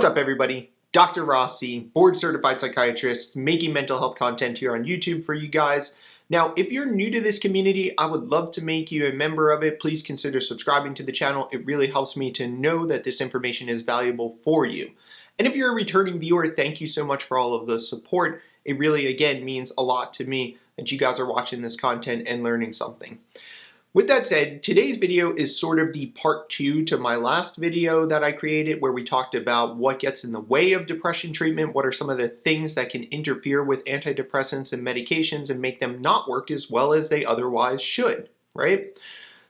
What's up, everybody? Dr. Rossi, board certified psychiatrist, making mental health content here on YouTube for you guys. Now, if you're new to this community, I would love to make you a member of it. Please consider subscribing to the channel. It really helps me to know that this information is valuable for you. And if you're a returning viewer, thank you so much for all of the support. It really, again, means a lot to me that you guys are watching this content and learning something. With that said, today's video is sort of the part 2 to my last video that I created where we talked about what gets in the way of depression treatment, what are some of the things that can interfere with antidepressants and medications and make them not work as well as they otherwise should, right?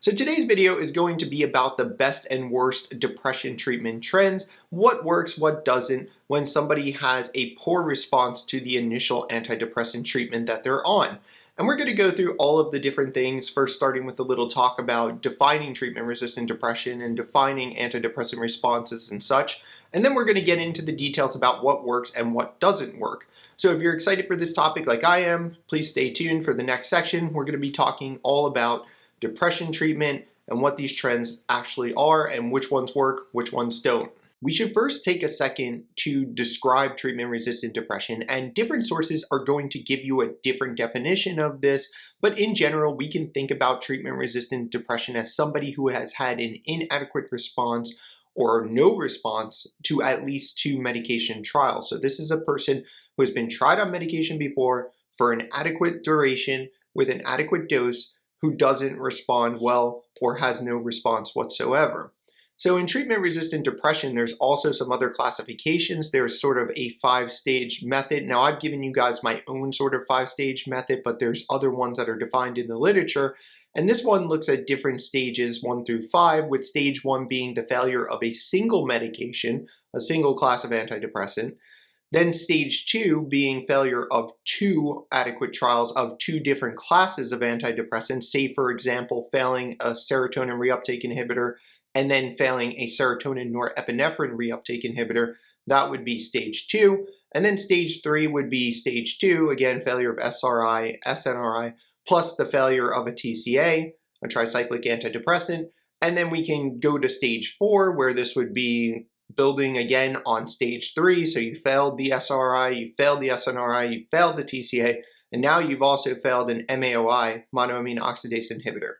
So today's video is going to be about the best and worst depression treatment trends, what works, what doesn't, when somebody has a poor response to the initial antidepressant treatment that they're on. And we're going to go through all of the different things, first starting with a little talk about defining treatment-resistant depression and defining antidepressant responses and such. And then we're going to get into the details about what works and what doesn't work. So if you're excited for this topic like I am, please stay tuned for the next section. We're going to be talking all about depression treatment and what these trends actually are and which ones work, which ones don't. We should first take a second to describe treatment-resistant depression, and different sources are going to give you a different definition of this, but in general, we can think about treatment-resistant depression as somebody who has had an inadequate response or no response to at least 2 medication trials. So this is a person who has been tried on medication before for an adequate duration with an adequate dose who doesn't respond well or has no response whatsoever. So in treatment-resistant depression, there's also some other classifications. There's sort of a 5-stage method. Now, I've given you guys my own sort of 5-stage method, but there's other ones that are defined in the literature. And this one looks at different stages 1 through 5, with stage 1 being the failure of a single medication, a single class of antidepressant. Then stage 2 being failure of 2 adequate trials of 2 different classes of antidepressants, say, for example, failing a serotonin reuptake inhibitor and then failing a serotonin norepinephrine reuptake inhibitor. That would be stage 2. And then stage 3 would be stage 2, again, failure of SRI, SNRI, plus the failure of a TCA, a tricyclic antidepressant. And then we can go to stage 4, where this would be building again on stage 3. So you failed the SRI, you failed the SNRI, you failed the TCA, and now you've also failed an MAOI, monoamine oxidase inhibitor.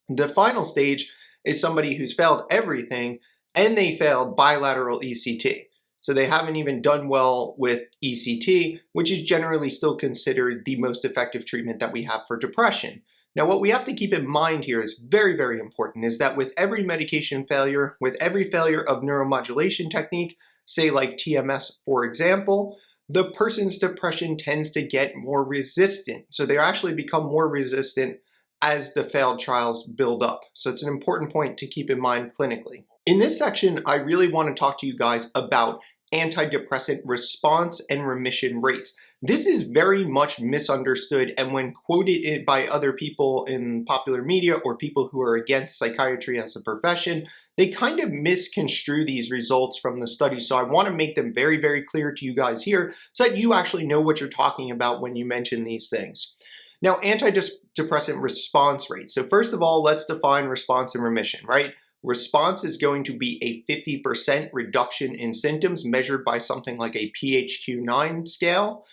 The final stage is somebody who's failed everything and they failed bilateral ECT. So they haven't even done well with ECT, which is generally still considered the most effective treatment that we have for depression. Now, what we have to keep in mind here is very, very important, is that with every medication failure, with every failure of neuromodulation technique, say like TMS, for example, the person's depression tends to get more resistant. So they actually become more resistant as the failed trials build up. So it's an important point to keep in mind clinically. In this section, I really want to talk to you guys about antidepressant response and remission rates. This is very much misunderstood, and when quoted by other people in popular media or people who are against psychiatry as a profession, they kind of misconstrue these results from the study. So I want to make them very, very clear to you guys here so that you actually know what you're talking about when you mention these things. Now, antidepressant response rates. So first of all, let's define response and remission, right? Response is going to be a 50% reduction in symptoms measured by something like a PHQ-9 scale.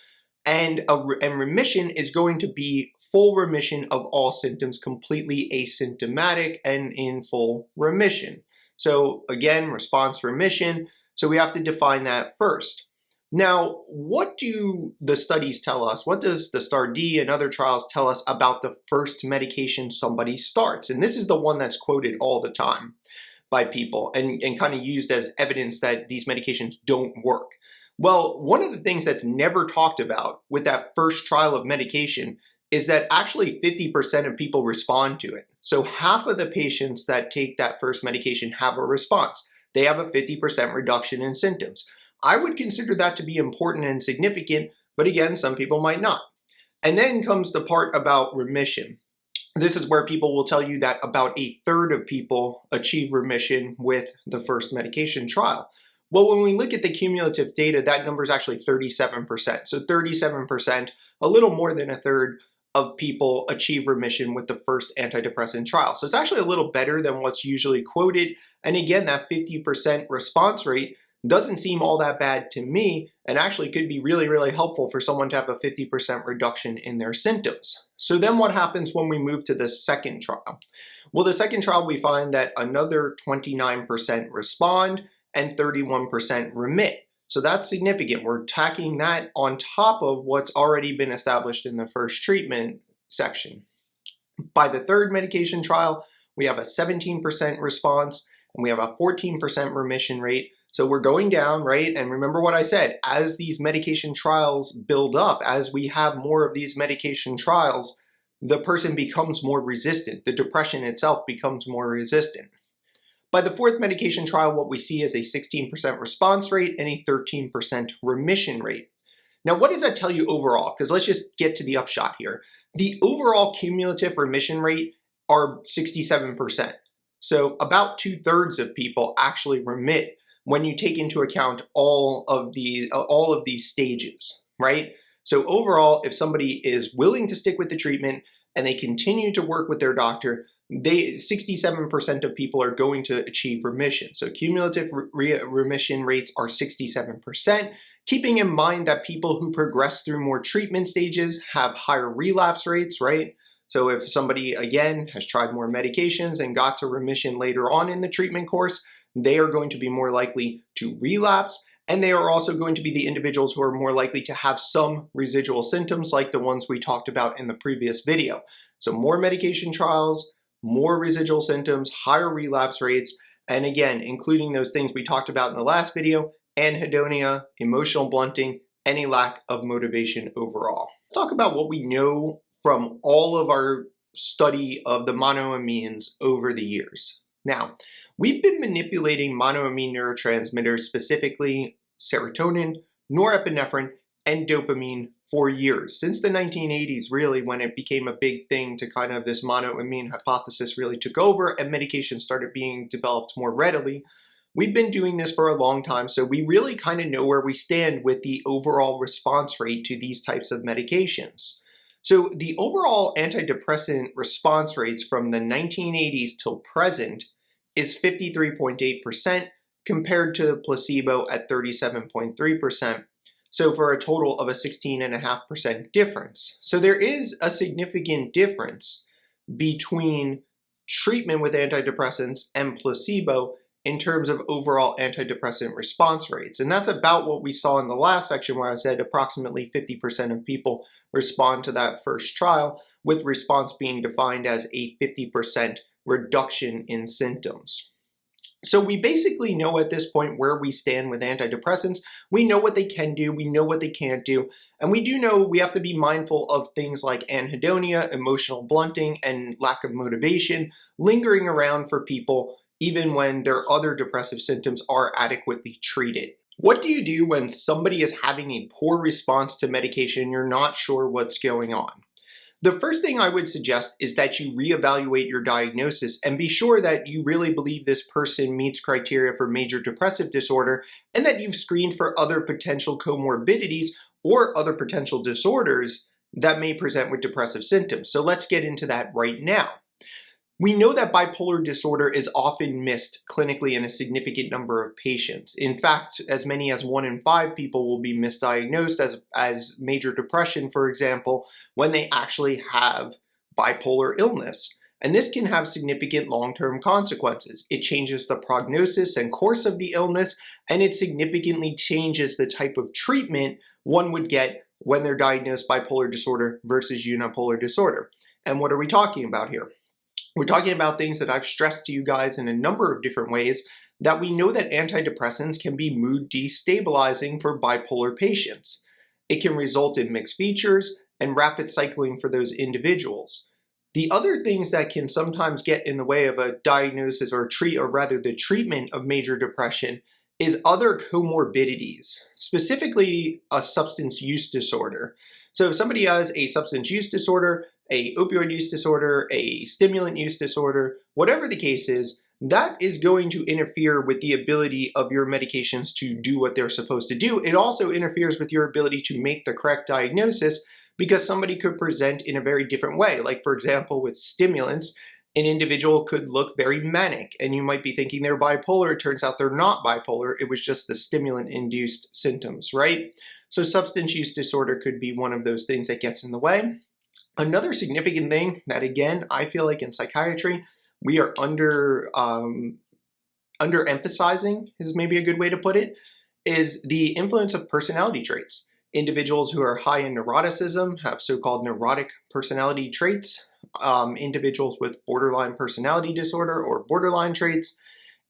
And remission is going to be full remission of all symptoms, completely asymptomatic and in full remission. So again, response, remission. So we have to define that first. Now, what do the studies tell us? What does the STAR-D and other trials tell us about the first medication somebody starts? And this is the one that's quoted all the time by people and kind of used as evidence that these medications don't work. Well, one of the things that's never talked about with that first trial of medication is that actually 50% of people respond to it. So half of the patients that take that first medication have a response. They have a 50% reduction in symptoms. I would consider that to be important and significant, but again, some people might not. And then comes the part about remission. This is where people will tell you that about 1/3 of people achieve remission with the first medication trial. Well, when we look at the cumulative data, that number is actually 37%. So 37%, a little more than 1/3 of people achieve remission with the first antidepressant trial. So it's actually a little better than what's usually quoted. And again, that 50% response rate, doesn't seem all that bad to me, and actually could be really, really helpful for someone to have a 50% reduction in their symptoms. So then what happens when we move to the second trial? Well, the second trial, we find that another 29% respond and 31% remit. So that's significant. We're tacking that on top of what's already been established in the first treatment section. By the third medication trial, we have a 17% response and we have a 14% remission rate. So we're going down, right? And remember what I said, as these medication trials build up, as we have more of these medication trials, the person becomes more resistant. The depression itself becomes more resistant. By the fourth medication trial, what we see is a 16% response rate and a 13% remission rate. Now, what does that tell you overall? Because let's just get to the upshot here. The overall cumulative remission rate are 67%. So about 2/3 of people actually remit when you take into account all of these stages, right? So overall, if somebody is willing to stick with the treatment and they continue to work with their doctor, 67% of people are going to achieve remission. So cumulative remission rates are 67%, keeping in mind that people who progress through more treatment stages have higher relapse rates, right? So if somebody, again, has tried more medications and got to remission later on in the treatment course, they are going to be more likely to relapse, and they are also going to be the individuals who are more likely to have some residual symptoms like the ones we talked about in the previous video. So more medication trials, more residual symptoms, higher relapse rates, and again, including those things we talked about in the last video, anhedonia, emotional blunting, any lack of motivation overall. Let's talk about what we know from all of our study of the monoamines over the years. Now, we've been manipulating monoamine neurotransmitters, specifically serotonin, norepinephrine, and dopamine for years, since the 1980s, really, when it became a big thing to kind of this monoamine hypothesis really took over and medications started being developed more readily. We've been doing this for a long time, so we really kind of know where we stand with the overall response rate to these types of medications. So the overall antidepressant response rates from the 1980s till present is 53.8% compared to the placebo at 37.3%. So for a total of a 16.5% difference. So there is a significant difference between treatment with antidepressants and placebo in terms of overall antidepressant response rates. And that's about what we saw in the last section where I said approximately 50% of people respond to that first trial, with response being defined as a 50% reduction in symptoms. So we basically know at this point where we stand with antidepressants. We know what they can do, we know what they can't do, and we do know we have to be mindful of things like anhedonia, emotional blunting, and lack of motivation lingering around for people even when their other depressive symptoms are adequately treated. What do you do when somebody is having a poor response to medication and you're not sure what's going on? The first thing I would suggest is that you reevaluate your diagnosis and be sure that you really believe this person meets criteria for major depressive disorder and that you've screened for other potential comorbidities or other potential disorders that may present with depressive symptoms. So let's get into that right now. We know that bipolar disorder is often missed clinically in a significant number of patients. In fact, as many as 1 in 5 people will be misdiagnosed as major depression, for example, when they actually have bipolar illness. And this can have significant long-term consequences. It changes the prognosis and course of the illness, and it significantly changes the type of treatment one would get when they're diagnosed bipolar disorder versus unipolar disorder. And what are we talking about here? We're talking about things that I've stressed to you guys in a number of different ways, that we know that antidepressants can be mood destabilizing for bipolar patients. It can result in mixed features and rapid cycling for those individuals. The other things that can sometimes get in the way of a diagnosis or the treatment of major depression is other comorbidities, specifically a substance use disorder. So if somebody has a substance use disorder, a opioid use disorder, a stimulant use disorder, whatever the case is, that is going to interfere with the ability of your medications to do what they're supposed to do. It also interferes with your ability to make the correct diagnosis because somebody could present in a very different way. Like for example, with stimulants, An individual could look very manic, and you might be thinking they're bipolar. It turns out they're not bipolar. It was just the stimulant-induced symptoms, right? So substance use disorder could be one of those things that gets in the way. Another significant thing that, again, I feel like in psychiatry, we are underemphasizing, is maybe a good way to put it, is the influence of personality traits. Individuals who are high in neuroticism have so-called neurotic personality traits. Individuals with borderline personality disorder or borderline traits,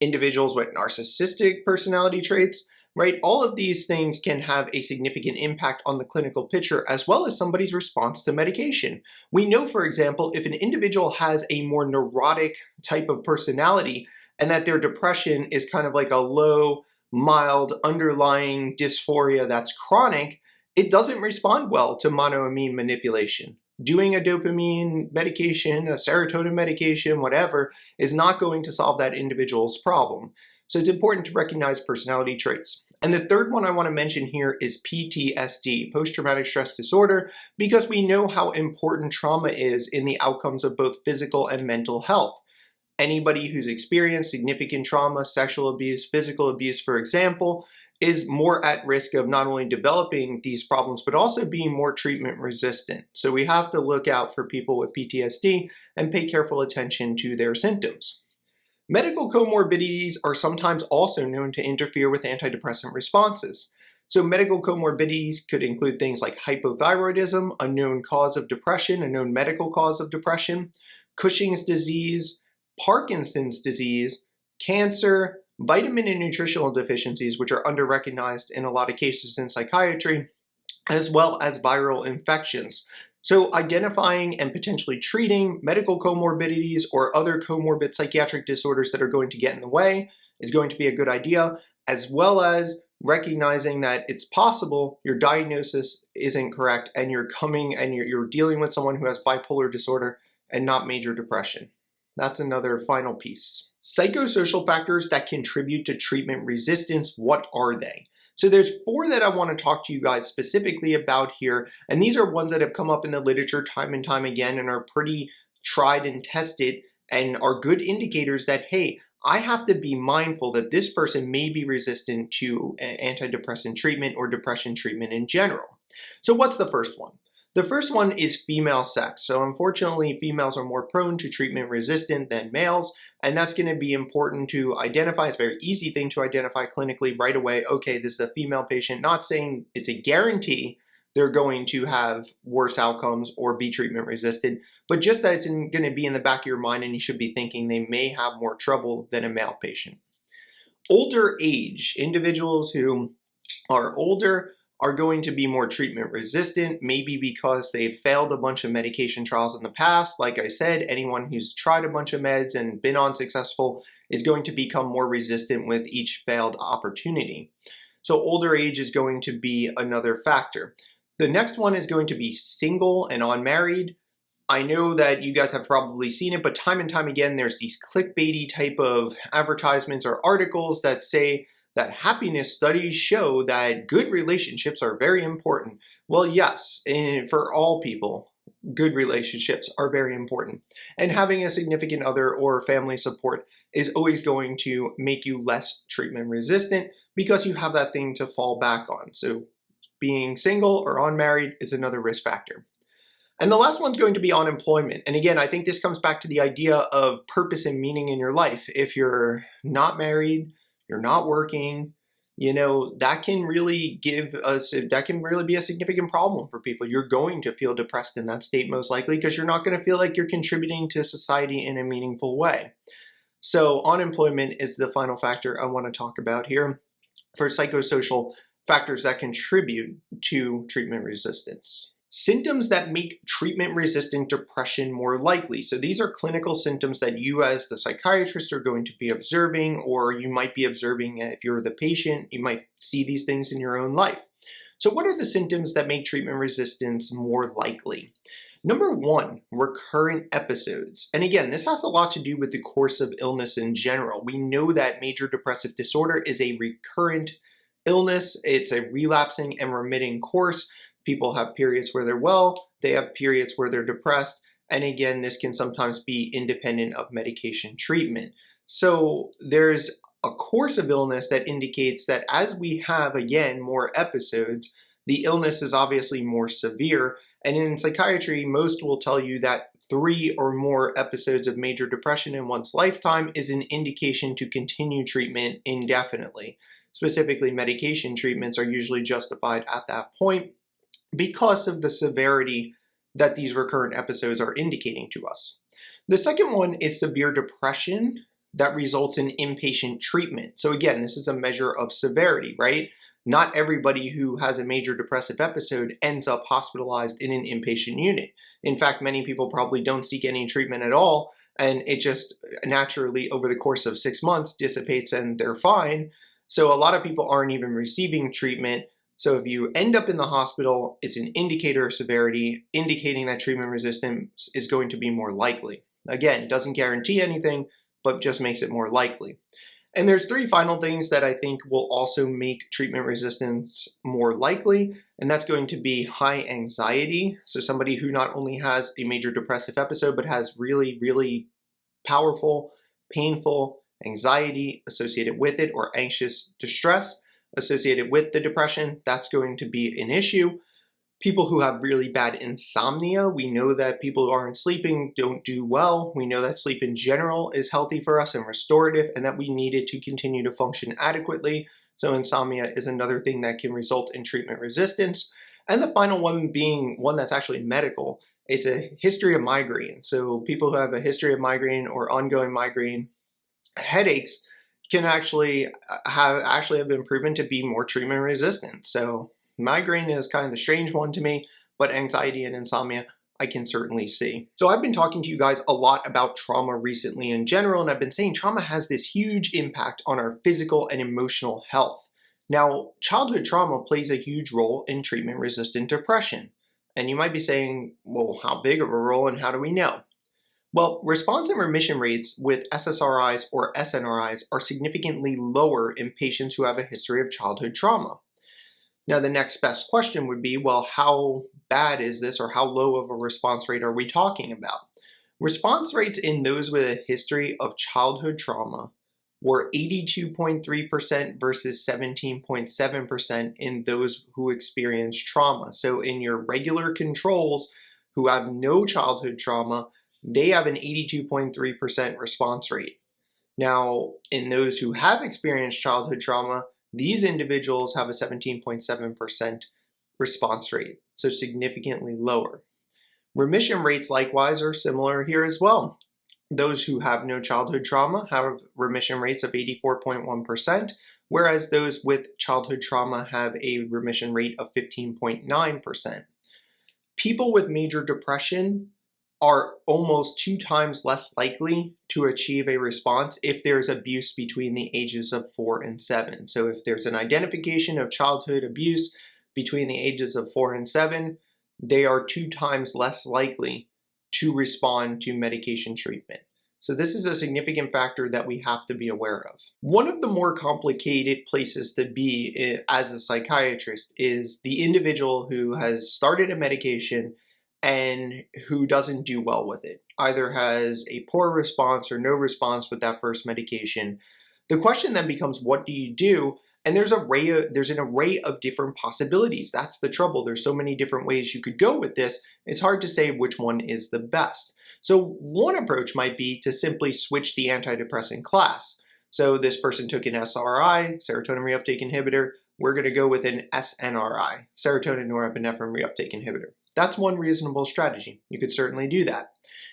individuals with narcissistic personality traits, right? All of these things can have a significant impact on the clinical picture as well as somebody's response to medication. We know, for example, if an individual has a more neurotic type of personality and that their depression is kind of like a low, mild, underlying dysphoria that's chronic, it doesn't respond well to monoamine manipulation. Doing a dopamine medication, a serotonin medication, whatever, is not going to solve that individual's problem. So it's important to recognize personality traits. And the third one I want to mention here is PTSD, post-traumatic stress disorder, because we know how important trauma is in the outcomes of both physical and mental health. Anybody who's experienced significant trauma, sexual abuse, physical abuse, for example, is more at risk of not only developing these problems, but also being more treatment resistant. So we have to look out for people with PTSD and pay careful attention to their symptoms. Medical comorbidities are sometimes also known to interfere with antidepressant responses. So medical comorbidities could include things like hypothyroidism, a known cause of depression, a known medical cause of depression, Cushing's disease, Parkinson's disease, cancer, vitamin and nutritional deficiencies, which are underrecognized in a lot of cases in psychiatry, as well as viral infections. So identifying and potentially treating medical comorbidities or other comorbid psychiatric disorders that are going to get in the way is going to be a good idea, as well as recognizing that it's possible your diagnosis isn't correct and you're dealing with someone who has bipolar disorder and not major depression. That's another final piece. Psychosocial factors that contribute to treatment resistance, what are they? So there's 4 that I want to talk to you guys specifically about here, and these are ones that have come up in the literature time and time again and are pretty tried and tested and are good indicators that, hey, I have to be mindful that this person may be resistant to antidepressant treatment or depression treatment in general. So what's the first one? The first one is female sex. So unfortunately, females are more prone to treatment resistant than males, and that's going to be important to identify. It's a very easy thing to identify clinically right away. Okay, this is a female patient, not saying it's a guarantee they're going to have worse outcomes or be treatment resistant, but just that it's going to be in the back of your mind and you should be thinking they may have more trouble than a male patient. Older age, individuals who are older are going to be more treatment resistant, maybe because they've failed a bunch of medication trials in the past. Like I said, anyone who's tried a bunch of meds and been unsuccessful is going to become more resistant with each failed opportunity. So older age is going to be another factor. The next one is going to be single and unmarried. I know that you guys have probably seen it, but time and time again, there's these clickbaity type of advertisements or articles that say that happiness studies show that good relationships are very important. Well, yes, and for all people, good relationships are very important. And having a significant other or family support is always going to make you less treatment resistant because you have that thing to fall back on. So being single or unmarried is another risk factor. And the last one's going to be unemployment. And again, I think this comes back to the idea of purpose and meaning in your life. If you're not married, you're not working, that can really be a significant problem for people. You're going to feel depressed in that state most likely because you're not going to feel like you're contributing to society in a meaningful way. So unemployment is the final factor I want to talk about here for psychosocial factors that contribute to treatment resistance. Symptoms that make treatment-resistant depression more likely. So these are clinical symptoms that you as the psychiatrist are going to be observing, or you might be observing if you're the patient, you might see these things in your own life. So what are the symptoms that make treatment resistance more likely? Number 1, recurrent episodes. And again, this has a lot to do with the course of illness in general. We know that major depressive disorder is a recurrent illness. It's a relapsing and remitting course. People have periods where they're well, they have periods where they're depressed, And again, this can sometimes be independent of medication treatment. So there's a course of illness that indicates that as we have, again, more episodes, the illness is obviously more severe. And in psychiatry, most will tell you that 3 or more episodes of major depression in one's lifetime is an indication to continue treatment indefinitely. Specifically, medication treatments are usually justified at that point because of the severity that these recurrent episodes are indicating to us. The second one is severe depression that results in inpatient treatment. So again, this is a measure of severity, right? Not everybody who has a major depressive episode ends up hospitalized in an inpatient unit. In fact, many people probably don't seek any treatment at all, and it just naturally over the course of 6 months dissipates and they're fine. So a lot of people aren't even receiving treatment. So if you end up in the hospital, it's an indicator of severity, indicating that treatment resistance is going to be more likely. Again, it doesn't guarantee anything, but just makes it more likely. And there's 3 final things that I think will also make treatment resistance more likely, and that's going to be high anxiety. So somebody who not only has a major depressive episode, but has really, really powerful, painful anxiety associated with it, or anxious distress associated with the depression, that's going to be an issue. People who have really bad insomnia, we know that people who aren't sleeping don't do well. We know that sleep in general is healthy for us and restorative, and that we need it to continue to function adequately. So insomnia is another thing that can result in treatment resistance. And the final one being one that's actually medical. It's a history of migraine. So people who have a history of migraine or ongoing migraine headaches can actually have been proven to be more treatment resistant. So migraine is kind of the strange one to me, but anxiety and insomnia I can certainly see. So I've been talking to you guys a lot about trauma recently in general, and I've been saying trauma has this huge impact on our physical and emotional health. Now, childhood trauma plays a huge role in treatment-resistant depression. And you might be saying, well, how big of a role and how do we know? Well, response and remission rates with SSRIs or SNRIs are significantly lower in patients who have a history of childhood trauma. Now, the next best question would be, well, how bad is this, or how low of a response rate are we talking about? Response rates in those with a history of childhood trauma were 82.3% versus 17.7% in those who experienced trauma. So in your regular controls who have no childhood trauma, they have an 82.3% response rate. Now, in those who have experienced childhood trauma, these individuals have a 17.7% response rate, so significantly lower. Remission rates likewise are similar here as well. Those who have no childhood trauma have remission rates of 84.1%, whereas those with childhood trauma have a remission rate of 15.9%. People with major depression are almost 2 times less likely to achieve a response if there's abuse between the ages of 4 and 7. So if there's an identification of childhood abuse between the ages of 4 and 7, they are 2 times less likely to respond to medication treatment. So this is a significant factor that we have to be aware of. One of the more complicated places to be as a psychiatrist is the individual who has started a medication and who doesn't do well with it, either has a poor response or no response with that first medication. The question then becomes, what do you do? And there's an array of different possibilities. That's the trouble. There's so many different ways you could go with this. It's hard to say which one is the best. So one approach might be to simply switch the antidepressant class. So this person took an SRI, serotonin reuptake inhibitor. We're going to go with an SNRI, serotonin norepinephrine reuptake inhibitor. That's one reasonable strategy. You could certainly do that.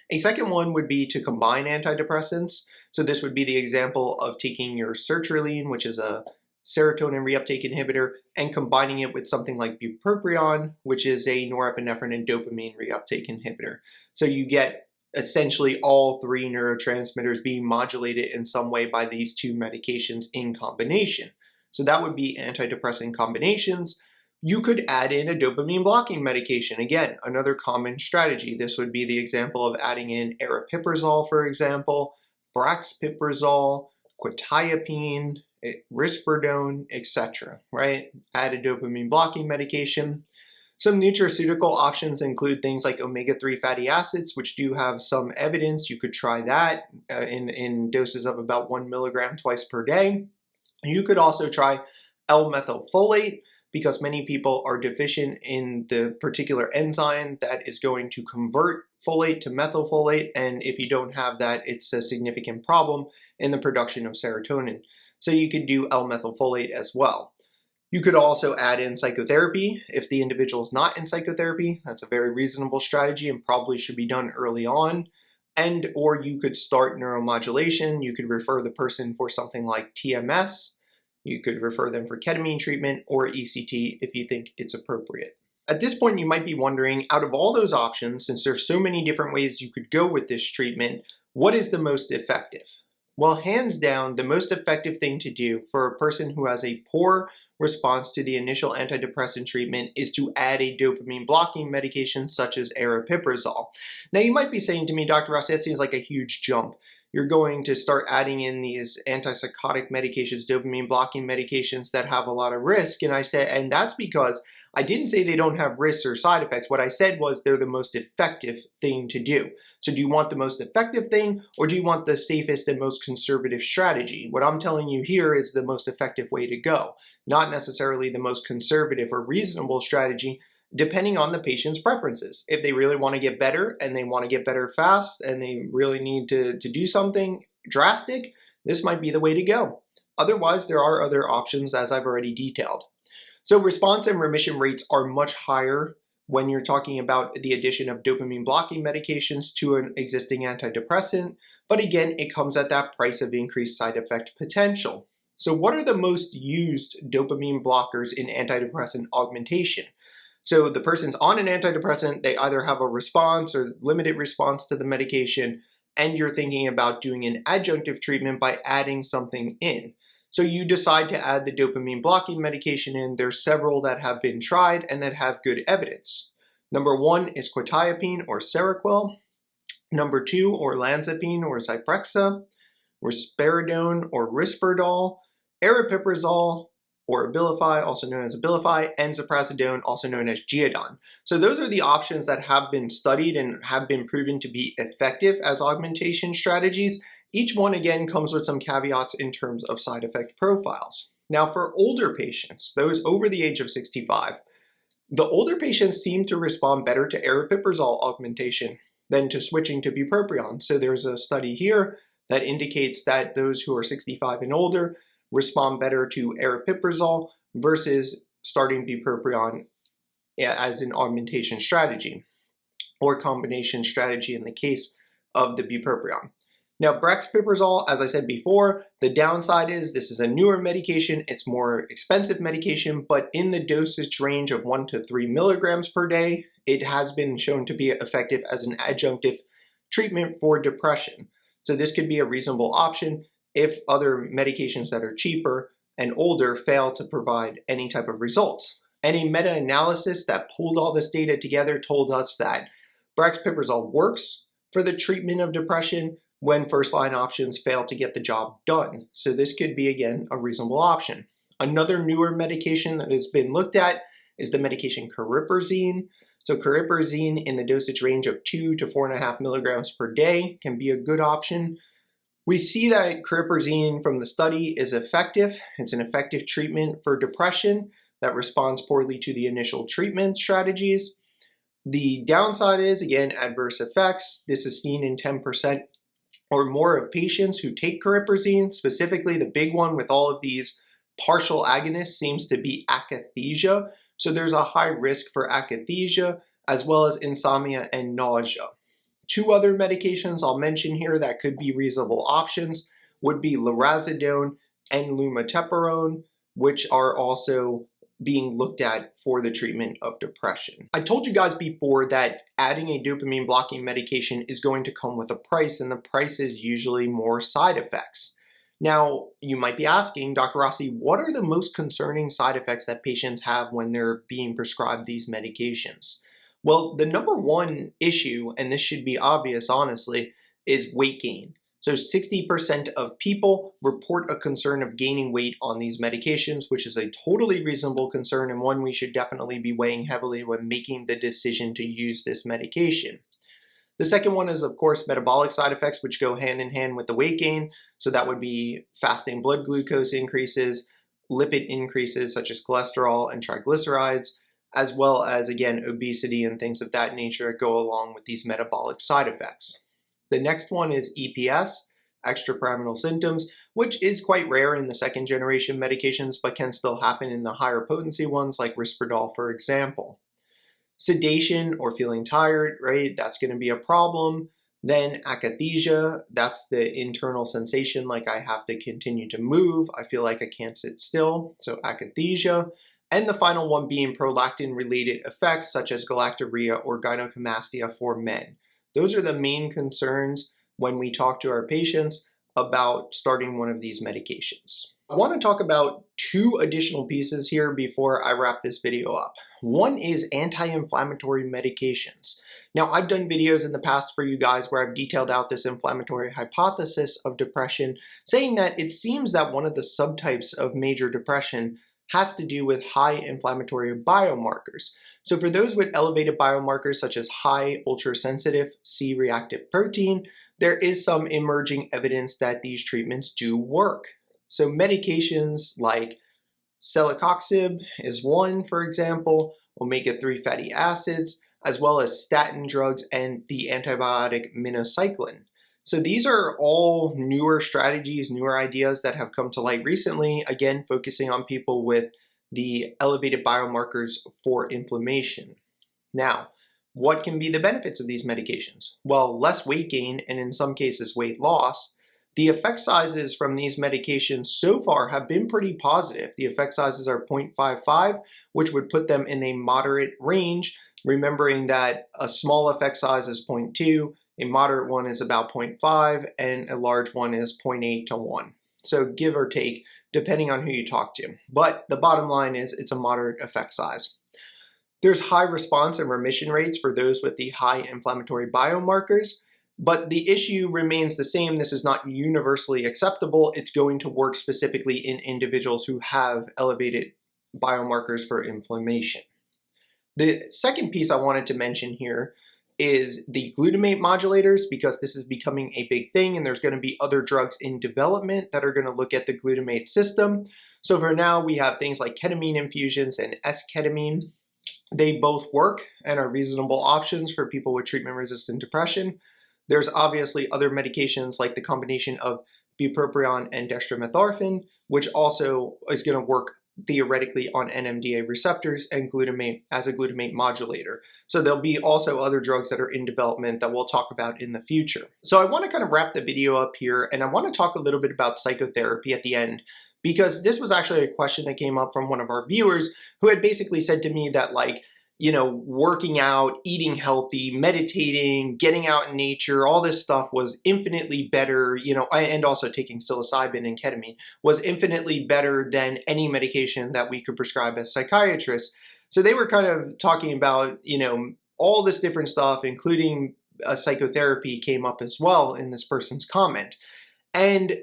A second one would be to combine antidepressants. So this would be the example of taking your sertraline, which is a serotonin reuptake inhibitor, and combining it with something like bupropion, which is a norepinephrine and dopamine reuptake inhibitor. So you get essentially all 3 neurotransmitters being modulated in some way by these 2 medications in combination. So that would be antidepressant combinations. You could add in a dopamine blocking medication. Again, another common strategy. This would be the example of adding in aripiprazole, for example, brexpiprazole, quetiapine, risperidone, etc. Right? Add a dopamine blocking medication. Some nutraceutical options include things like omega-3 fatty acids, which do have some evidence. You could try that in doses of about 1 milligram twice per day. You could also try L-methylfolate, because many people are deficient in the particular enzyme that is going to convert folate to methylfolate, and if you don't have that, it's a significant problem in the production of serotonin. So you could do L-methylfolate as well. You could also add in psychotherapy if the individual is not in psychotherapy. That's a very reasonable strategy and probably should be done early on. And or you could start neuromodulation. You could refer the person for something like TMS. You could refer them for ketamine treatment or ECT if you think it's appropriate. At this point, you might be wondering, out of all those options, since there's so many different ways you could go with this treatment, what is the most effective? Well, hands down, the most effective thing to do for a person who has a poor response to the initial antidepressant treatment is to add a dopamine blocking medication such as aripiprazole. Now, you might be saying to me, Dr. Ross, that seems like a huge jump. You're going to start adding in these antipsychotic medications, dopamine blocking medications that have a lot of risk. And I said, and that's because I didn't say they don't have risks or side effects. What I said was they're the most effective thing to do. So do you want the most effective thing, or do you want the safest and most conservative strategy? What I'm telling you here is the most effective way to go, not necessarily the most conservative or reasonable strategy, depending on the patient's preferences. If they really want to get better and they want to get better fast and they really need to do something drastic, this might be the way to go. Otherwise, there are other options, as I've already detailed. So response and remission rates are much higher when you're talking about the addition of dopamine blocking medications to an existing antidepressant. But again, it comes at that price of increased side effect potential. So what are the most used dopamine blockers in antidepressant augmentation? So the person's on an antidepressant, they either have a response or limited response to the medication, and you're thinking about doing an adjunctive treatment by adding something in. So you decide to add the dopamine blocking medication in. There's several that have been tried and that have good evidence. Number 1 is quetiapine or Seroquel. Number 2, olanzapine or Zyprexa, risperidone or Risperdal, aripiprazole or Abilify, also known as Abilify, and ziprasidone, also known as Geodon. So those are the options that have been studied and have been proven to be effective as augmentation strategies. Each one, again, comes with some caveats in terms of side effect profiles. Now, for older patients, those over the age of 65, the older patients seem to respond better to aripiprazole augmentation than to switching to bupropion. So there's a study here that indicates that those who are 65 and older respond better to aripiprazole versus starting bupropion as an augmentation strategy or combination strategy in the case of the bupropion. Now, brexpiprazole, as I said before, the downside is this is a newer medication, it's more expensive medication, but in the dosage range of 1 to 3 milligrams per day, it has been shown to be effective as an adjunctive treatment for depression. So this could be a reasonable option if other medications that are cheaper and older fail to provide any type of results. And a meta-analysis that pulled all this data together told us that brexpiprazole works for the treatment of depression when first-line options fail to get the job done. So this could be, again, a reasonable option. Another newer medication that has been looked at is the medication cariprazine. So cariprazine in the dosage range of 2 to 4.5 milligrams per day can be a good option. We see that cariprazine from the study is effective. It's an effective treatment for depression that responds poorly to the initial treatment strategies. The downside is, again, adverse effects. This is seen in 10% or more of patients who take cariprazine. Specifically, the big one with all of these partial agonists seems to be akathisia. So there's a high risk for akathisia as well as insomnia and nausea. 2 other medications I'll mention here that could be reasonable options would be lurasidone and lumateperone, which are also being looked at for the treatment of depression. I told you guys before that adding a dopamine blocking medication is going to come with a price, and the price is usually more side effects. Now, you might be asking, Dr. Rossi, what are the most concerning side effects that patients have when they're being prescribed these medications? Well, the number one issue, and this should be obvious honestly, is weight gain. So 60% of people report a concern of gaining weight on these medications, which is a totally reasonable concern and one we should definitely be weighing heavily when making the decision to use this medication. The second one is, of course, metabolic side effects, which go hand in hand with the weight gain. So that would be fasting blood glucose increases, lipid increases such as cholesterol and triglycerides, as well as, again, obesity and things of that nature that go along with these metabolic side effects. The next one is EPS, extrapyramidal symptoms, which is quite rare in the second generation medications, but can still happen in the higher potency ones like Risperdal, for example. Sedation or feeling tired, right? That's going to be a problem. Then akathisia, that's the internal sensation like I have to continue to move. I feel like I can't sit still, so akathisia. And the final one being prolactin-related effects such as galactorrhea or gynecomastia for men. Those are the main concerns when we talk to our patients about starting one of these medications. I want to talk about two additional pieces here before I wrap this video up. One is anti-inflammatory medications. Now, I've done videos in the past for you guys where I've detailed out this inflammatory hypothesis of depression, saying that it seems that one of the subtypes of major depression has to do with high inflammatory biomarkers. So for those with elevated biomarkers such as high ultrasensitive C-reactive protein, there is some emerging evidence that these treatments do work. So medications like celecoxib is one, for example, omega-3 fatty acids, as well as statin drugs and the antibiotic minocycline. So these are all newer strategies, newer ideas that have come to light recently, again, focusing on people with the elevated biomarkers for inflammation. Now, what can be the benefits of these medications? Well, less weight gain and in some cases weight loss. The effect sizes from these medications so far have been pretty positive. The effect sizes are 0.55, which would put them in a moderate range, remembering that a small effect size is 0.2, a moderate one is about 0.5, and a large one is 0.8 to 1. So give or take, depending on who you talk to. But the bottom line is it's a moderate effect size. There's high response and remission rates for those with the high inflammatory biomarkers, but the issue remains the same. This is not universally acceptable. It's going to work specifically in individuals who have elevated biomarkers for inflammation. The second piece I wanted to mention here is the glutamate modulators, because this is becoming a big thing and there's going to be other drugs in development that are going to look at the glutamate system. So for now, we have things like ketamine infusions and S-ketamine. They both work and are reasonable options for people with treatment-resistant depression. There's obviously other medications like the combination of bupropion and dextromethorphan, which also is going to work theoretically on NMDA receptors and glutamate as a glutamate modulator. So there'll be also other drugs that are in development that we'll talk about in the future. So I want to kind of wrap the video up here, and I want to talk a little bit about psychotherapy at the end, because this was actually a question that came up from one of our viewers who had basically said to me that, like, you know, working out, eating healthy, meditating, getting out in nature, all this stuff was infinitely better, you know, and also taking psilocybin and ketamine was infinitely better than any medication that we could prescribe as psychiatrists. So they were kind of talking about, you know, all this different stuff, including psychotherapy came up as well in this person's comment. And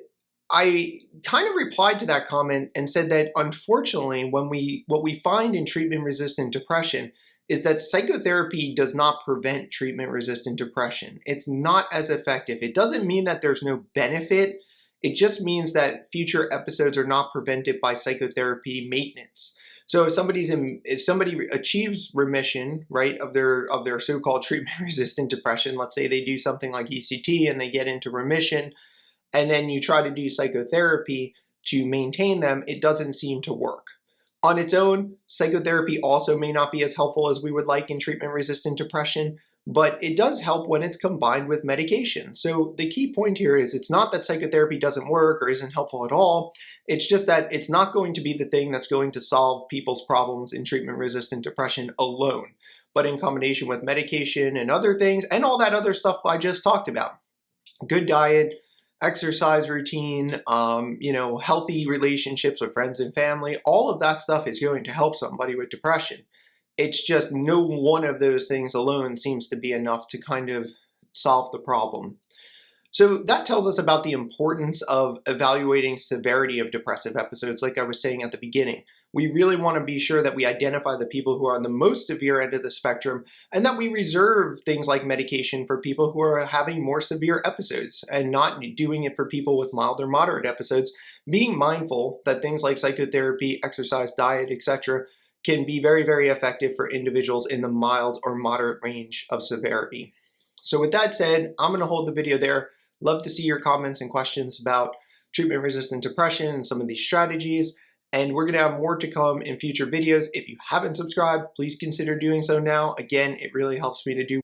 I kind of replied to that comment and said that unfortunately, what we find in treatment-resistant depression is that psychotherapy does not prevent treatment-resistant depression. It's not as effective. It doesn't mean that there's no benefit. It just means that future episodes are not prevented by psychotherapy maintenance. So if somebody achieves remission, right, of their so-called treatment-resistant depression, let's say they do something like ECT and they get into remission, and then you try to do psychotherapy to maintain them, it doesn't seem to work. On its own, psychotherapy also may not be as helpful as we would like in treatment-resistant depression, but it does help when it's combined with medication. So the key point here is it's not that psychotherapy doesn't work or isn't helpful at all. It's just that it's not going to be the thing that's going to solve people's problems in treatment-resistant depression alone, but in combination with medication and other things and all that other stuff I just talked about. Good diet, exercise routine, you know, healthy relationships with friends and family, all of that stuff is going to help somebody with depression. It's just no one of those things alone seems to be enough to kind of solve the problem. So that tells us about the importance of evaluating severity of depressive episodes, like I was saying at the beginning. We really want to be sure that we identify the people who are on the most severe end of the spectrum and that we reserve things like medication for people who are having more severe episodes and not doing it for people with mild or moderate episodes, being mindful that things like psychotherapy, exercise, diet, etc. can be very, very effective for individuals in the mild or moderate range of severity. So with that said, I'm going to hold the video there. Love to see your comments and questions about treatment-resistant depression and some of these strategies. And we're going to have more to come in future videos. If you haven't subscribed, please consider doing so now. Again, it really helps me to do